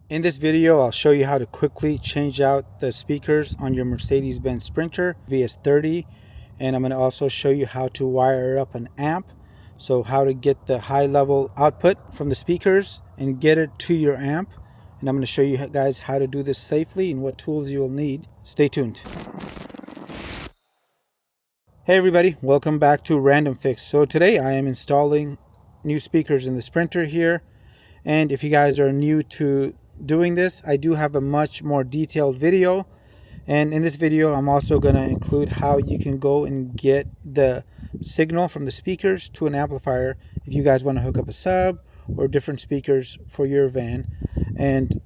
In this video, I'll show you how to quickly change out the speakers on your Mercedes-Benz Sprinter VS30, and I'm going to also show you how to wire up an amp, so how to get the high level output from the speakers and get it to your amp. And I'm going to show you guys how to do this safely and what tools you will need. Stay tuned. Hey everybody, welcome back to Random Fix. So today I am installing new speakers in the Sprinter here, and if you guys are new to doing this, I do have a much more detailed video, and in this video I'm also going to include how you can go and get the signal from the speakers to an amplifier if you guys want to hook up a sub or different speakers for your van. And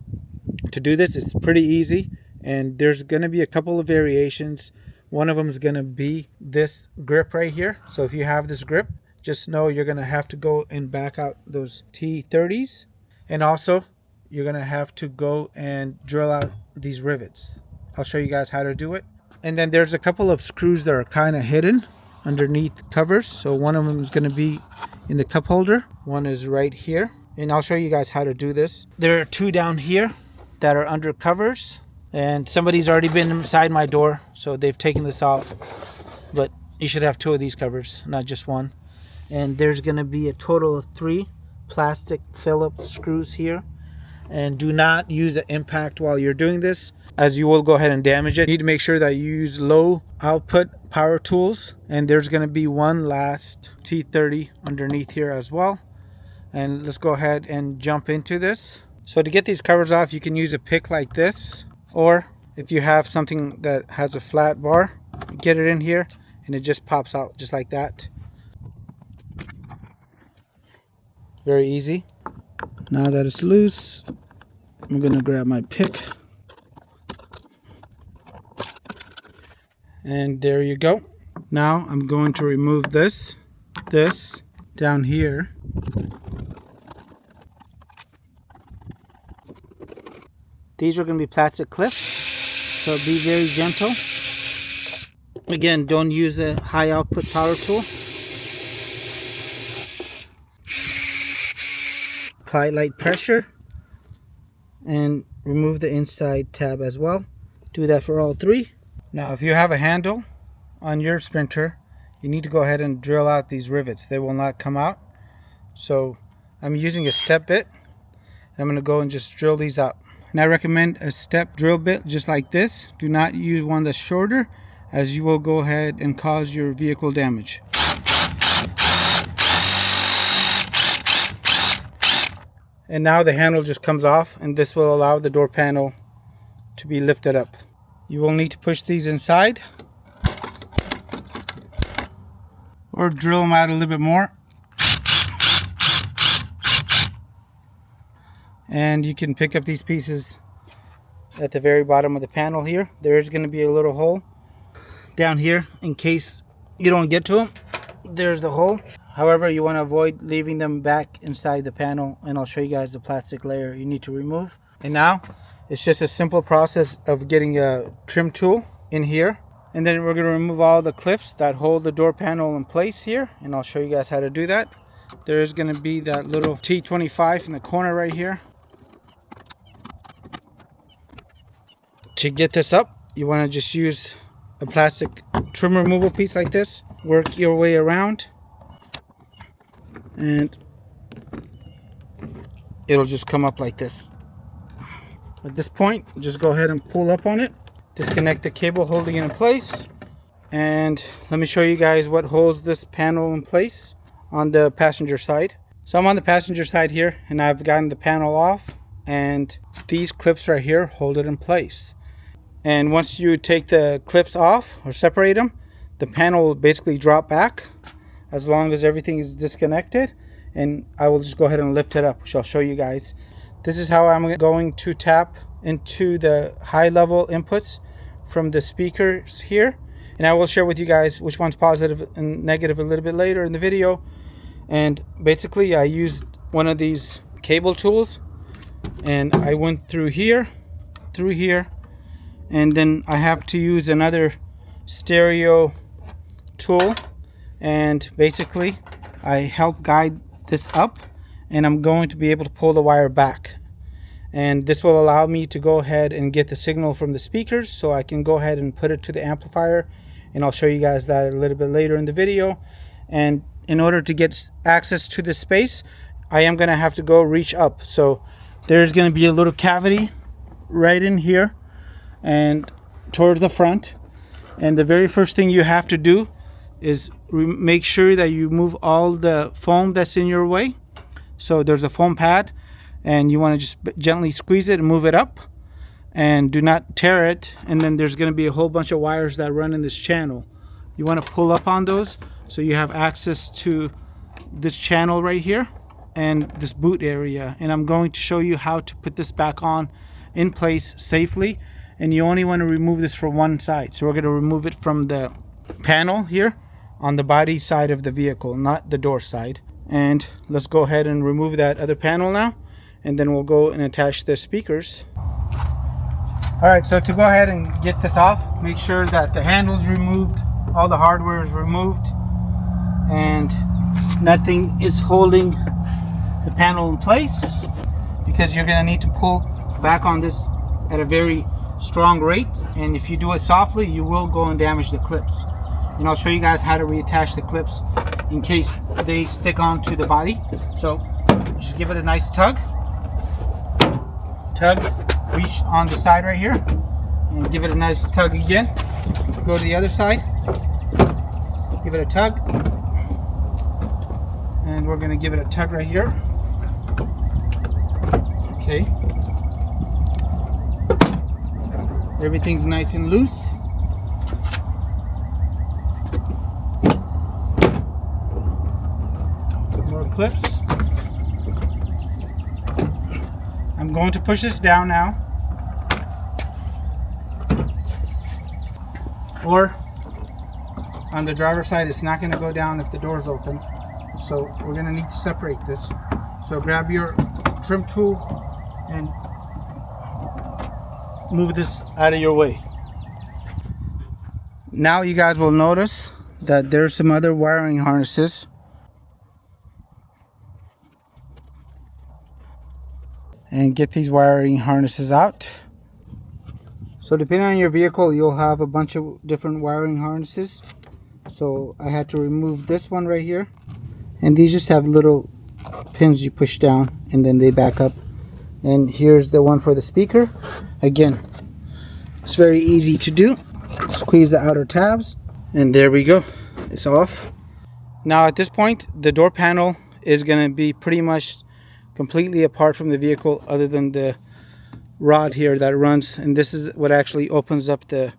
to do this, it's pretty easy, and there's going to be a couple of variations. One of them is going to be this grip right here. So if you have this grip, just know you're going to have to go and back out those T30s, and also you're going to have to go and drill out these rivets. I'll show you guys how to do it. And then there's a couple of screws that are kind of hidden underneath covers. So one of them is going to be in the cup holder. One is right here. And I'll show you guys how to do this. There are two down here that are under covers. And somebody's already been inside my door, so they've taken this off. But you should have two of these covers, not just one. And there's going to be a total of 3 plastic Phillips screws here. And do not use an impact while you're doing this, as you will go ahead and damage it. You need to make sure that you use low output power tools. And there's going to be one last T30 underneath here as well. And let's go ahead and jump into this. So to get these covers off, you can use a pick like this, or if you have something that has a flat bar, get it in here and it just pops out just like that. Very easy. Now that it's loose, I'm going to grab my pick. And there you go. Now I'm going to remove this down here. These are going to be plastic clips, so be very gentle. Again, don't use a high output power tool. Apply light pressure and remove the inside tab as well. Do that for all 3. Now if you have a handle on your Sprinter, you need to go ahead and drill out these rivets. They will not come out. So I'm using a step bit, and I'm going to go and just drill these out. And I recommend a step drill bit just like this. Do not use one that's shorter, as you will go ahead and cause your vehicle damage. And now the handle just comes off, and this will allow the door panel to be lifted up. You will need to push these inside or drill them out a little bit more. And you can pick up these pieces at the very bottom of the panel here. There is going to be a little hole down here in case you don't get to them. There's the hole. However, you want to avoid leaving them back inside the panel, and I'll show you guys the plastic layer you need to remove. And now it's just a simple process of getting a trim tool in here, and then we're going to remove all the clips that hold the door panel in place here, and I'll show you guys how to do that. There is going to be that little T25 in the corner right here. To get this up, you want to just use a plastic trim removal piece like this. Work your way around, and it'll just come up like this. At this point, just go ahead and pull up on it. Disconnect the cable holding it in place, and let me show you guys what holds this panel in place on the passenger side. So I'm on the passenger side here, and I've gotten the panel off, and these clips right here hold it in place. And once you take the clips off or separate them, the panel will basically drop back as long as everything is disconnected. And I will just go ahead and lift it up, which I'll show you guys. This is how I'm going to tap into the high level inputs from the speakers here. And I will share with you guys which one's positive and negative a little bit later in the video. And basically I used one of these cable tools, and I went through here, and then I have to use another stereo tool, and basically I help guide this up, and I'm going to be able to pull the wire back. And this will allow me to go ahead and get the signal from the speakers, so I can go ahead and put it to the amplifier, and I'll show you guys that a little bit later in the video. And in order to get access to this space, I am going to have to go reach up. So there's going to be a little cavity right in here and towards the front. And the very first thing you have to do is make sure that you move all the foam that's in your way. So there's a foam pad, and you want to just gently squeeze it and move it up, and do not tear it. And then there's going to be a whole bunch of wires that run in this channel. You want to pull up on those so you have access to this channel right here and this boot area. And I'm going to show you how to put this back on in place safely. And you only want to remove this from one side. So we're going to remove it from the panel here on the body side of the vehicle, not the door side. And let's go ahead and remove that other panel now, and then we'll go and attach the speakers. All right, so to go ahead and get this off, make sure that the handle's removed, all the hardware is removed, and nothing is holding the panel in place, because you're gonna need to pull back on this at a very strong rate. And if you do it softly, you will go and damage the clips. And I'll show you guys how to reattach the clips in case they stick onto the body. So just give it a nice tug, reach on the side right here, and give it a nice tug again. Go to the other side, give it a tug, and we're going to give it a tug right here. Okay, everything's nice and loose. More clips. I'm going to push this down now, or on the driver's side it's not going to go down if the door's open, so we're going to need to separate this. So grab your trim tool and move this out of your way. Now you guys will notice that there's some other wiring harnesses. And get these wiring harnesses out. So depending on your vehicle, you'll have a bunch of different wiring harnesses. So I had to remove this one right here, and these just have little pins you push down and then they back up. And here's the one for the speaker. Again, it's very easy to do. Squeeze the outer tabs, and there we go, it's off. Now at this point, the door panel is going to be pretty much completely apart from the vehicle, other than the rod here that runs, and this is what actually opens up the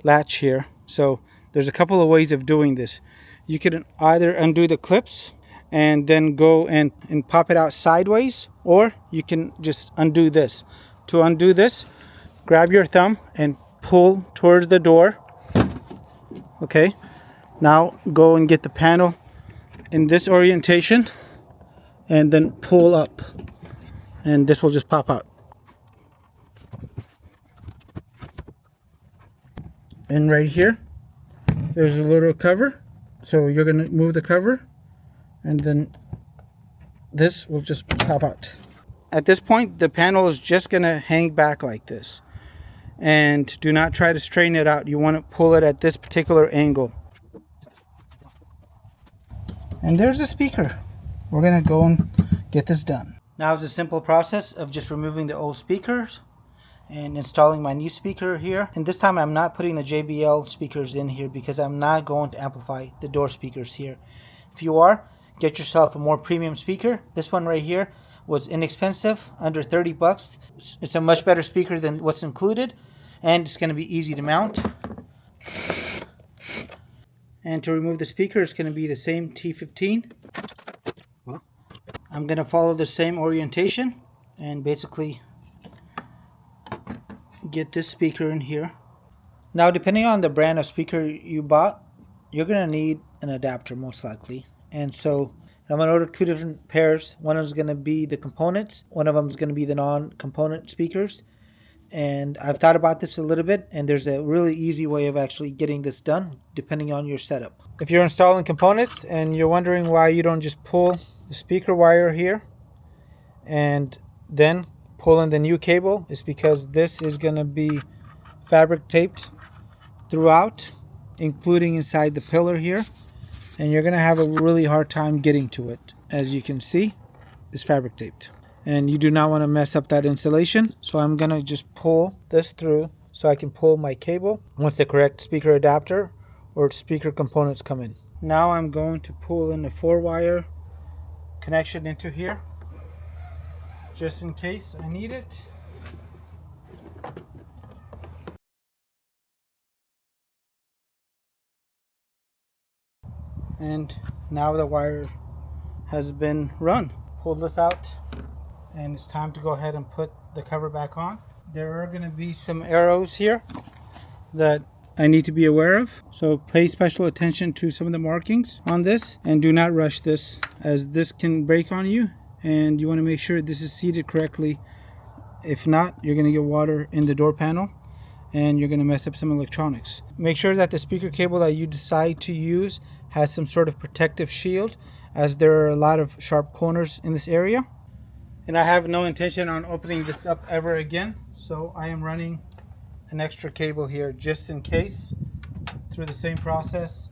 latch here. So there's a couple of ways of doing this. You can either undo the clips and then go and pop it out sideways, or you can just undo this. To undo this, grab your thumb and pull towards the door. Okay, now go and get the panel in this orientation and then pull up, and this will just pop out. And right here there's a little cover, so you're going to move the cover and then this will just pop out. At this point, the panel is just going to hang back like this, and do not try to straighten it out. You want to pull it at this particular angle. And there's the speaker. We're going to go and get this done. Now it's a simple process of just removing the old speakers and installing my new speaker here. And this time I'm not putting the JBL speakers in here because I'm not going to amplify the door speakers here. If you are, get yourself a more premium speaker. This one right here was inexpensive, under 30 bucks. It's a much better speaker than what's included, and it's going to be easy to mount. And to remove the speaker, it's going to be the same T15. I'm going to follow the same orientation and basically get this speaker in here. Now, depending on the brand of speaker you bought, you're going to need an adapter most likely. And so I'm going to order two different pairs. One is going to be the components. One of them is going to be the non-component speakers. And I've thought about this a little bit, and there's a really easy way of actually getting this done depending on your setup. If you're installing components and you're wondering why you don't just pull the speaker wire here and then pull in the new cable is because this is going to be fabric taped throughout, including inside the pillar here, and you're going to have a really hard time getting to it. As you can see, it's fabric taped, and you do not want to mess up that insulation. So I'm going to just pull this through so I can pull my cable once the correct speaker adapter or speaker components come in. Now I'm going to pull in the 4-wire connection into here, just in case I need it. And now the wire has been run. Pull this out, and it's time to go ahead and put the cover back on. There are going to be some arrows here that I need to be aware of, so pay special attention to some of the markings on this, and do not rush this, as this can break on you, and you want to make sure this is seated correctly. If not, you're going to get water in the door panel and you're going to mess up some electronics. Make sure that the speaker cable that you decide to use has some sort of protective shield, as there are a lot of sharp corners in this area. And I have no intention on opening this up ever again, so I am running an extra cable here just in case, through the same process.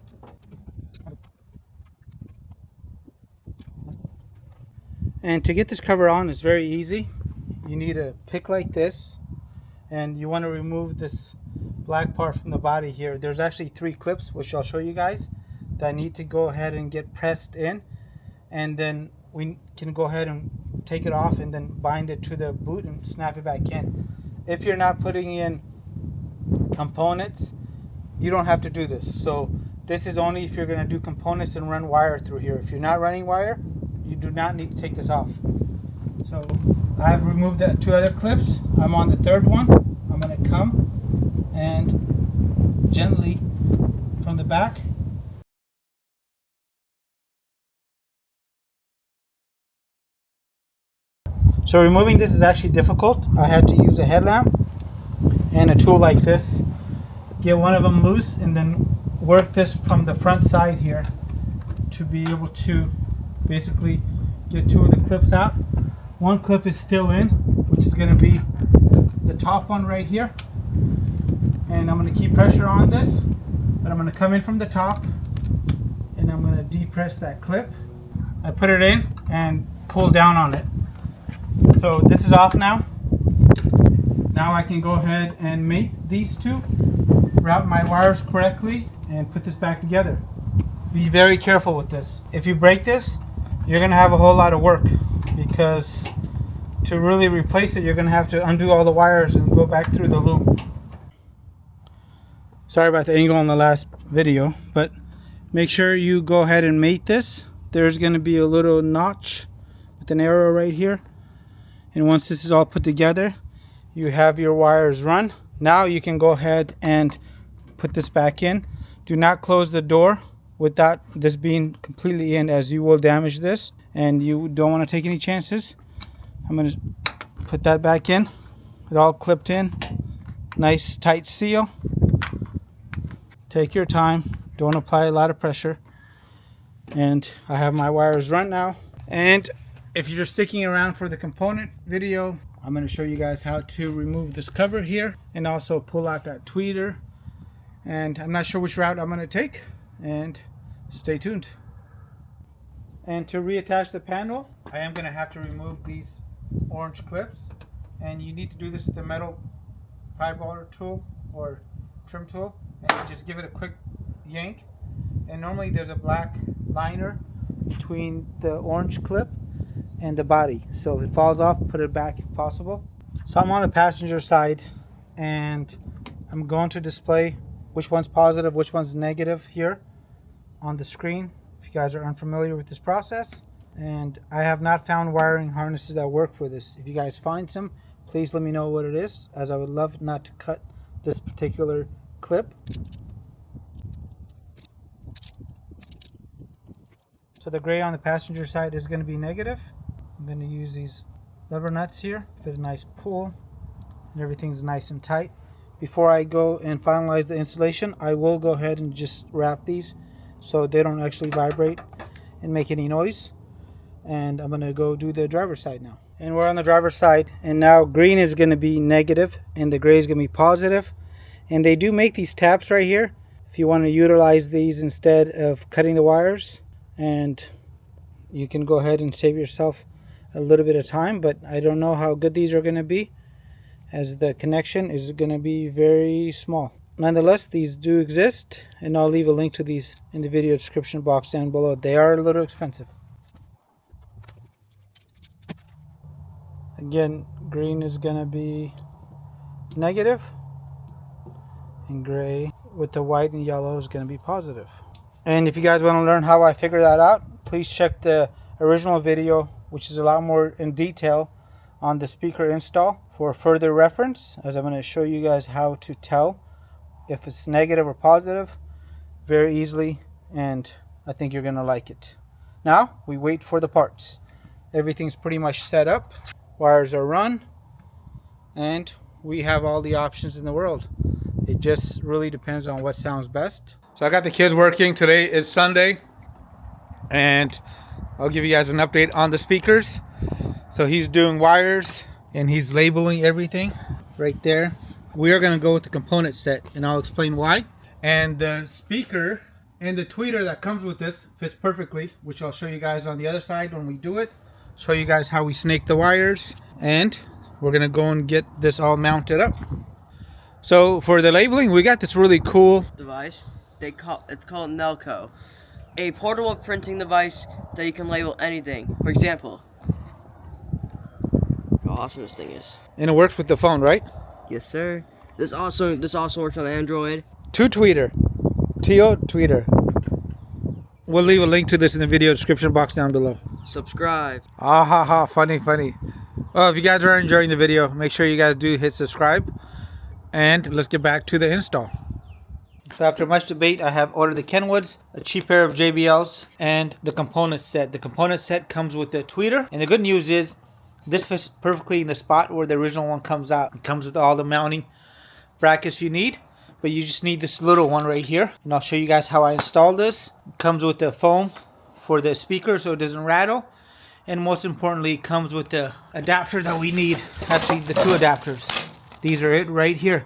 And to get this cover on is very easy. You need a pick like this, and you want to remove this black part from the body here. There's actually 3 clips, which I'll show you guys, that need to go ahead and get pressed in, and then we can go ahead and take it off and then bind it to the boot and snap it back in. If you're not putting in components, you don't have to do this. So this is only if you're going to do components and run wire through here. If you're not running wire, you do not need to take this off. So I've removed the 2 other clips. I'm on the 3rd one. I'm going to come and gently from the back. So removing this is actually difficult. I had to use a headlamp and a tool like this. Get one of them loose and then work this from the front side here to be able to basically get 2 of the clips out. 1 clip is still in, which is going to be the top one right here. And I'm going to keep pressure on this, but I'm going to come in from the top and I'm going to depress that clip. I put it in and pull down on it. So this is off now. Now I can go ahead and mate these 2, route my wires correctly, and put this back together. Be very careful with this. If you break this, you're going to have a whole lot of work, because to really replace it, you're going to have to undo all the wires and go back through the loom. Sorry about the angle on the last video, but make sure you go ahead and mate this. There's going to be a little notch with an arrow right here. And once this is all put together, you have your wires run. Now you can go ahead and put this back in. Do not close the door without this being completely in, as you will damage this, and you don't want to take any chances. I'm going to put that back in. It all clipped in. Nice tight seal. Take your time. Don't apply a lot of pressure. And I have my wires run now. And if you're sticking around for the component video, I'm going to show you guys how to remove this cover here and also pull out that tweeter. And I'm not sure which route I'm going to take, and stay tuned. And to reattach the panel, I am going to have to remove these orange clips, and you need to do this with the metal pry bar tool or trim tool, and just give it a quick yank. And normally there's a black liner between the orange clip and the body, so if it falls off, put it back if possible. So I'm on the passenger side, and I'm going to display which one's positive, which one's negative here on the screen, if you guys are unfamiliar with this process. And I have not found wiring harnesses that work for this. If you guys find some, please let me know what it is, as I would love not to cut this particular clip. So the gray on the passenger side is going to be negative. I'm going to use these lever nuts here, give it a nice pull, and everything's nice and tight. Before I go and finalize the installation, I will go ahead and just wrap these so they don't actually vibrate and make any noise. And I'm going to go do the driver's side now. And we're on the driver's side, and now green is going to be negative and the gray is going to be positive. And they do make these taps right here if you want to utilize these instead of cutting the wires, and you can go ahead and save yourself a little bit of time. But I don't know how good these are going to be, as the connection is going to be very small. Nonetheless, these do exist, and I'll leave a link to these in the video description box down below. They are a little expensive. Again, green is going to be negative, and gray with the white and yellow is going to be positive. And if you guys want to learn how I figure that out, please check the original video, which is a lot more in detail on the speaker install, for further reference, as I'm going to show you guys how to tell if it's negative or positive very easily, and I think you're going to like it. Now we wait for the parts. Everything's pretty much set up. Wires are run, and we have all the options in the world. It just really depends on what sounds best. So I got the kids working. Today is Sunday, and I'll give you guys an update on the speakers. So he's doing wires and he's labeling everything right there. We are going to go with the component set, and I'll explain why. And the speaker and the tweeter that comes with this fits perfectly, which I'll show you guys on the other side when we do it. Show you guys how we snake the wires, and we're going to go and get this all mounted up. So for the labeling, we got this really cool device. It's called Nelco, a portable printing device that you can label anything. For example, how awesome this thing is. And it works with the phone, right? Yes, sir. This also works on Android. Tweeter. Tweeter. We'll leave a link to this in the video description box down below. Subscribe. Ah ha ha, funny. Well, if you guys are enjoying the video, make sure you guys do hit subscribe. And let's get back to the install. So after much debate, I have ordered the Kenwoods, a cheap pair of JBLs, and the component set. The component set comes with the tweeter, and the good news is this fits perfectly in the spot where the original one comes out. It comes with all the mounting brackets you need, but you just need this little one right here. And I'll show you guys how I install this. It comes with the foam for the speaker so it doesn't rattle, and most importantly, it comes with the adapter that we need. Actually, the two adapters. These are it right here.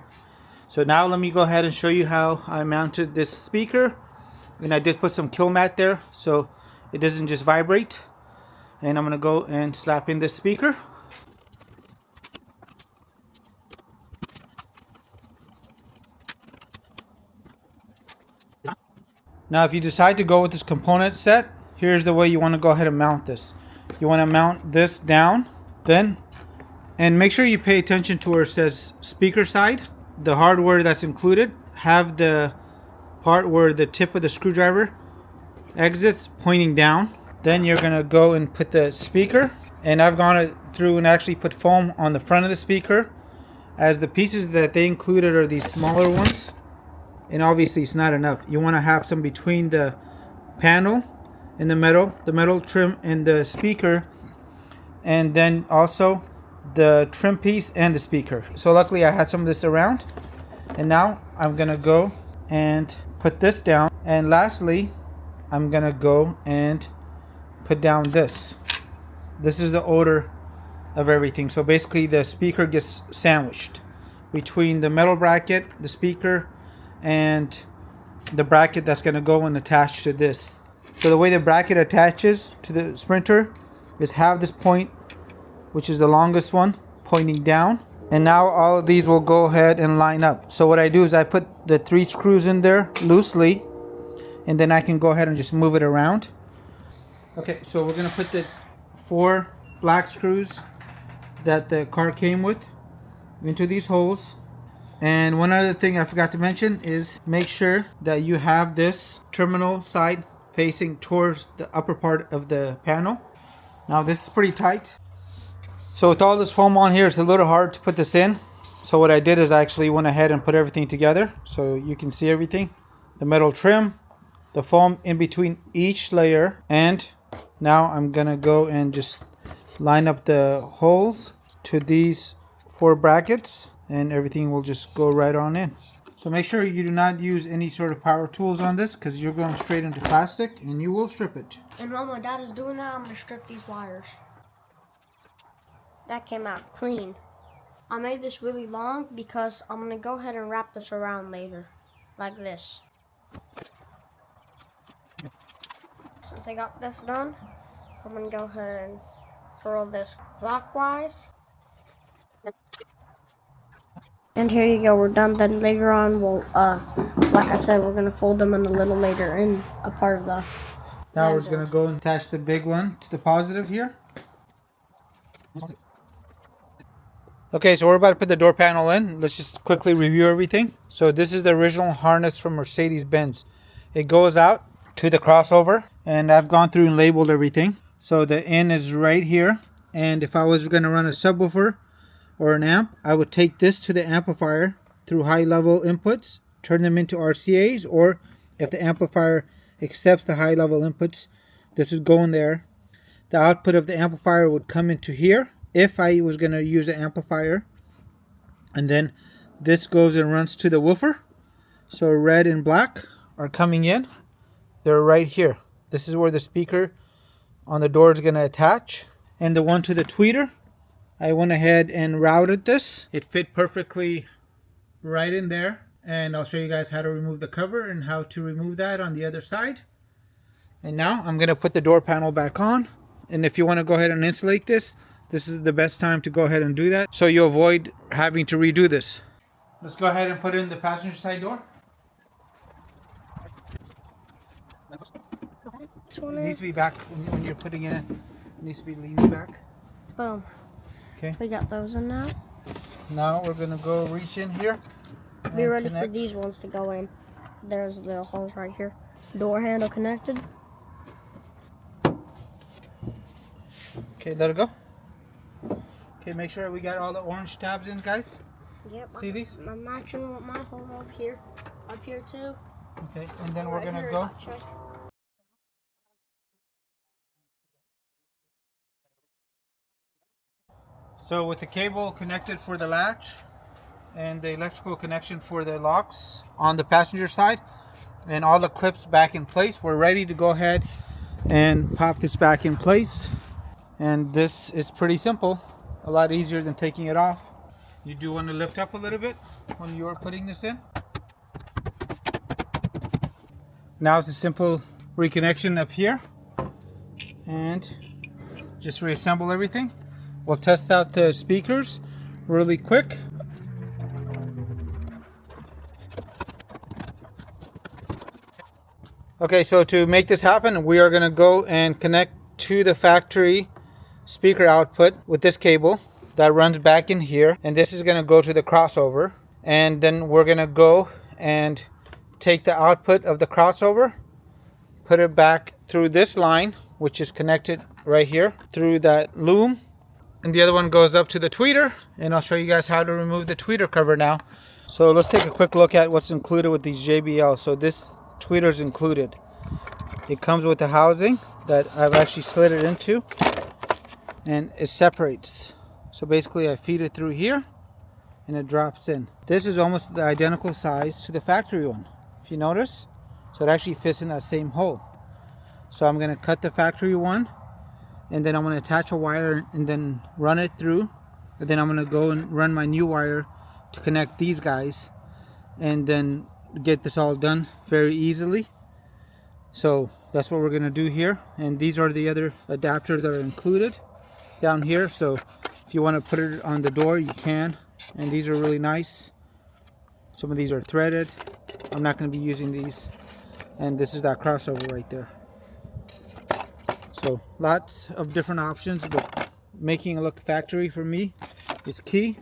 So now let me go ahead and show you how I mounted this speaker. And I did put some kill mat there so it doesn't just vibrate. And I'm going to go and slap in this speaker. Now if you decide to go with this component set, here's the way you want to go ahead and mount this. You want to mount this down, and make sure you pay attention to where it says speaker side. The hardware that's included have the part where the tip of the screwdriver exits pointing down. Then you're gonna go and put the speaker, and I've gone through and actually put foam on the front of the speaker, as the pieces that they included are these smaller ones, and obviously it's not enough. You want to have some between the panel and the metal trim and the speaker, and then also the trim piece and the speaker. So luckily I had some of this around, and now I'm gonna go and put this down, and lastly I'm gonna go and put down this. This is the order of everything. So basically the speaker gets sandwiched between the metal bracket, the speaker, and the bracket that's gonna go and attach to this. So the way the bracket attaches to the Sprinter is have this point, which is the longest one, pointing down, and now all of these will go ahead and line up. So what I do is I put the 3 screws in there loosely, and then I can go ahead and just move it around. Okay, so we're gonna put the 4 black screws that the car came with into these holes. And one other thing I forgot to mention is make sure that you have this terminal side facing towards the upper part of the panel. Now this is pretty tight. So with all this foam on here, it's a little hard to put this in. So what I did is I actually went ahead and put everything together so you can see everything. The metal trim, the foam in between each layer, and now I'm gonna go and just line up the holes to these 4 brackets, and everything will just go right on in. So make sure you do not use any sort of power tools on this, because you're going straight into plastic and you will strip it. And while my dad is doing that, I'm going to strip these wires. That came out clean. I made this really long because I'm gonna go ahead and wrap this around later, like this. Since I got this done, I'm gonna go ahead and roll this clockwise. And here you go, we're done. Then later on, we'll, like I said, we're gonna fold them in a little later in a part of the. Now we're just gonna go and attach the big one to the positive here. Okay, so we're about to put the door panel in. Let's just quickly review everything. So this is the original harness from Mercedes-Benz. It goes out to the crossover, and I've gone through and labeled everything. So the in is right here, and if I was gonna run a subwoofer or an amp, I would take this to the amplifier through high level inputs, turn them into RCAs, or if the amplifier accepts the high level inputs, this would go in there. The output of the amplifier would come into here if I was going to use an amplifier, and then this goes and runs to the woofer. So red and black are coming in. They're right here. This is where the speaker on the door is going to attach, and the one to the tweeter, I went ahead and routed this. It fit perfectly right in there, and I'll show you guys how to remove the cover and how to remove that on the other side. And now I'm going to put the door panel back on, and if you want to go ahead and insulate this, this is the best time to go ahead and do that, so you avoid having to redo this. Let's go ahead and put in the passenger side door. It needs to be back when you're putting it in. It needs to be leaning back. Boom. Okay. We got those in now. Now we're gonna go reach in here. Be ready for these ones to go in. There's the holes right here. Door handle connected. Okay, let it go. Okay, make sure we got all the orange tabs in, guys. Yep. See these? I'm matching with my hole up here too. Okay, and then we're gonna go. Check. So with the cable connected for the latch and the electrical connection for the locks on the passenger side and all the clips back in place, we're ready to go ahead and pop this back in place. And this is pretty simple, a lot easier than taking it off. You do want to lift up a little bit when you're putting this in. Now it's a simple reconnection up here, and just reassemble everything. We'll test out the speakers really quick. Okay, so to make this happen, we are going to go and connect to the factory speaker output with this cable that runs back in here, and this is going to go to the crossover, and then we're going to go and take the output of the crossover, put it back through this line, which is connected right here through that loom, and the other one goes up to the tweeter, and I'll show you guys how to remove the tweeter cover now. So let's take a quick look at what's included with these JBL. So this tweeter is included. It comes with the housing that I've actually slid it into, and it separates. So basically I feed it through here and it drops in. This is almost the identical size to the factory one, if you notice. So it actually fits in that same hole. So I'm going to cut the factory one, and then I'm going to attach a wire and then run it through, and then I'm going to go and run my new wire to connect these guys, and then get this all done very easily. So that's what we're going to do here, and these are the other adapters that are included down here. So if you want to put it on the door, you can, and these are really nice. Some of these are threaded. I'm not going to be using these, and this is that crossover right there. So lots of different options, but making it look factory for me is key.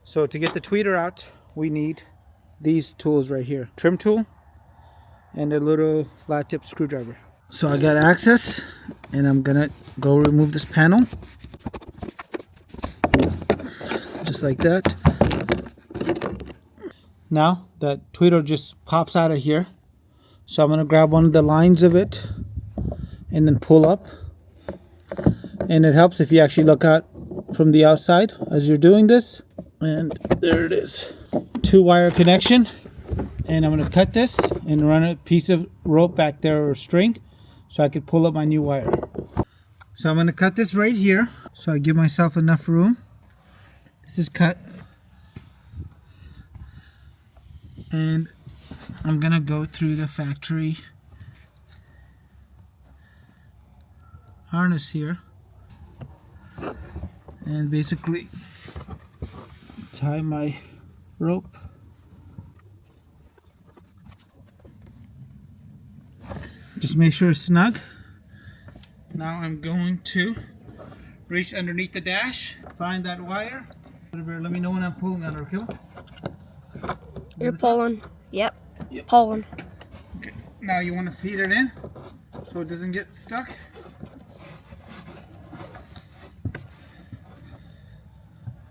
So to get the tweeter out, we need these tools right here. Trim tool and a little flat tip screwdriver. So I got access, and I'm gonna go remove this panel. Just like that. Now that tweeter just pops out of here. So I'm gonna grab one of the lines of it and then pull up, and it helps if you actually look out from the outside as you're doing this. And there it is, 2-wire connection, and I'm going to cut this and run a piece of rope back there or string so I could pull up my new wire. So I'm going to cut this right here so I give myself enough room. This is cut. And I'm going to go through the factory harness here and basically tie my rope. Just make sure it's snug. Now I'm going to reach underneath the dash, find that wire. Let me know when I'm pulling on her, okay? You're pulling. Yep. Pulling. Okay. Now you want to feed it in so it doesn't get stuck.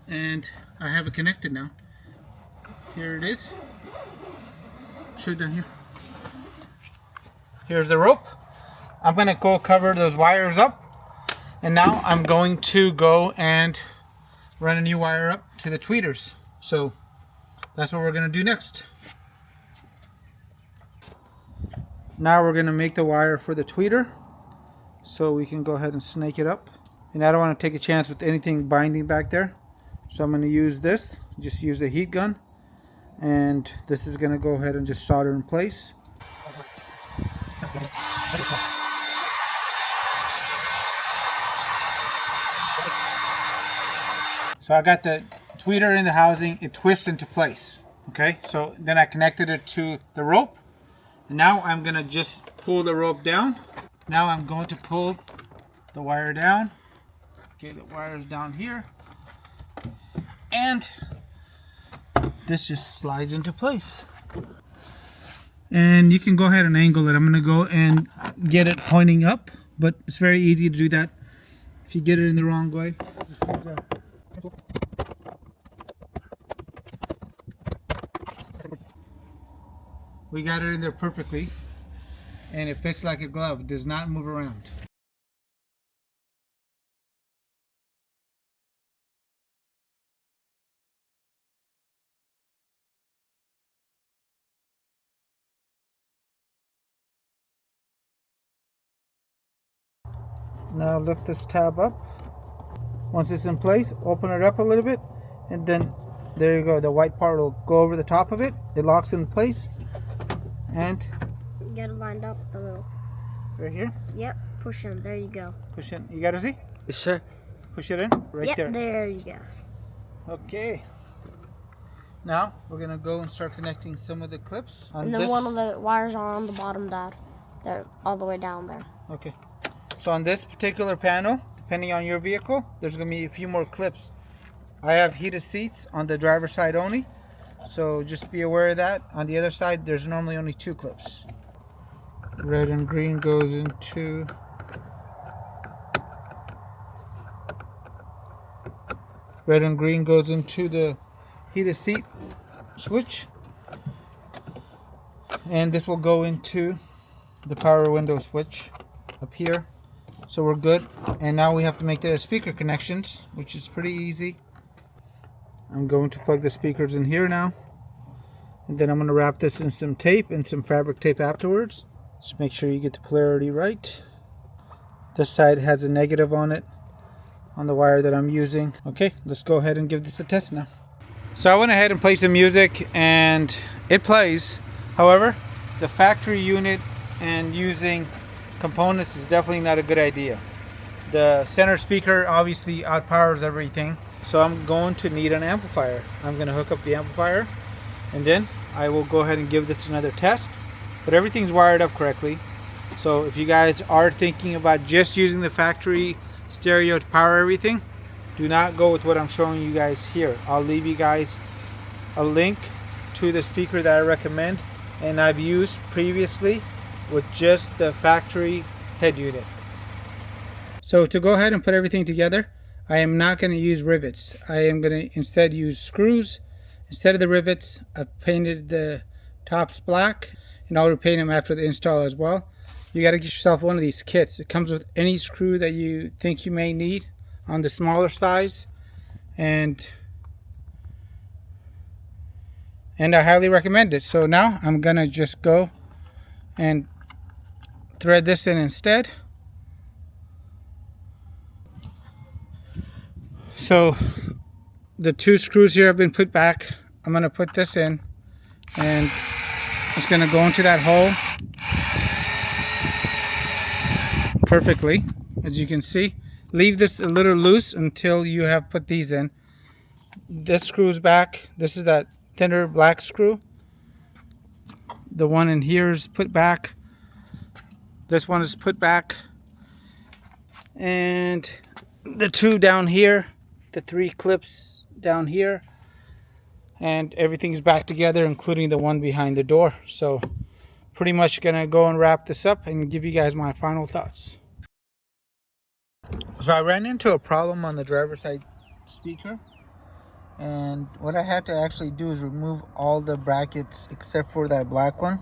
And I have it connected now. Here it is. Show it down here. Here's the rope. I'm going to go cover those wires up. And now I'm going to go and run a new wire up to the tweeters. So that's what we're going to do next. Now we're going to make the wire for the tweeter. So we can go ahead and snake it up. And I don't want to take a chance with anything binding back there. So I'm going to use this. Just use a heat gun. And this is going to go ahead and just solder in place. So I got the tweeter in the housing, it twists into place. Okay, so then I connected it to the rope. And now I'm gonna just pull the rope down. Now I'm going to pull the wire down. Okay, the wire is down here. And this just slides into place. And you can go ahead and angle it. I'm gonna go and get it pointing up, but it's very easy to do that if you get it in the wrong way. We got it in there perfectly, and it fits like a glove. It does not move around. Now lift this tab up. Once it's in place, open it up a little bit, and then there you go. The white part will go over the top of it. It locks in place. And get it lined up a little. Right here? Yep. Push in. There you go. Push in. You got to see? Yes, sir. Push it in. Right yep, there. There you go. Okay. Now we're gonna go and start connecting some of the clips. And then one of the wires are on the bottom, Dad. They're all the way down there. Okay. So on this particular panel, depending on your vehicle, there's gonna be a few more clips. I have heated seats on the driver's side only. So just be aware of that. On the other side, there's normally only 2 clips. Red and green goes into the heated seat switch. And this will go into the power window switch up here. So we're good. And now we have to make the speaker connections, which is pretty easy. I'm going to plug the speakers in here now. And then I'm going to wrap this in some tape and some fabric tape afterwards. Just make sure you get the polarity right. This side has a negative on it, on the wire that I'm using. Okay, let's go ahead and give this a test now. So I went ahead and played some music and it plays. However, the factory unit and using components is definitely not a good idea. The center speaker obviously outpowers everything. So I'm going to need an amplifier. I'm going to hook up the amplifier and then I will go ahead and give this another test. But everything's wired up correctly. So if you guys are thinking about just using the factory stereo to power everything, do not go with what I'm showing you guys here. I'll leave you guys a link to the speaker that I recommend and I've used previously with just the factory head unit. So to go ahead and put everything together, I am not going to use rivets. I am going to instead use screws. Instead of the rivets, I've painted the tops black and I'll repaint them after the install as well. You got to get yourself one of these kits. It comes with any screw that you think you may need on the smaller size, and I highly recommend it. So now I'm going to just go and thread this in instead. So the 2 screws here have been put back. I'm going to put this in, and it's going to go into that hole perfectly, as you can see. Leave this a little loose until you have put these in. This screws back. This is that thinner black screw. The one in here is put back. This one is put back. And the 2 down here, the 3 clips down here, and everything's back together, including the one behind the door. So pretty much gonna go and wrap this up and give you guys my final thoughts. So I ran into a problem on the driver's side speaker, and what I had to actually do is remove all the brackets except for that black one.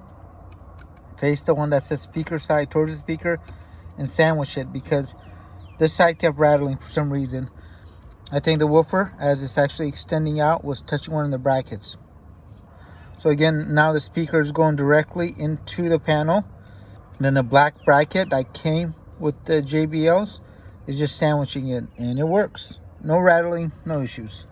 Face the one that says speaker side towards the speaker and sandwich it, because this side kept rattling for some reason. I think the woofer, as it's actually extending out, was touching one of the brackets. So again, now the speaker is going directly into the panel. And then the black bracket that came with the JBLs is just sandwiching it, and it works. No rattling, no issues.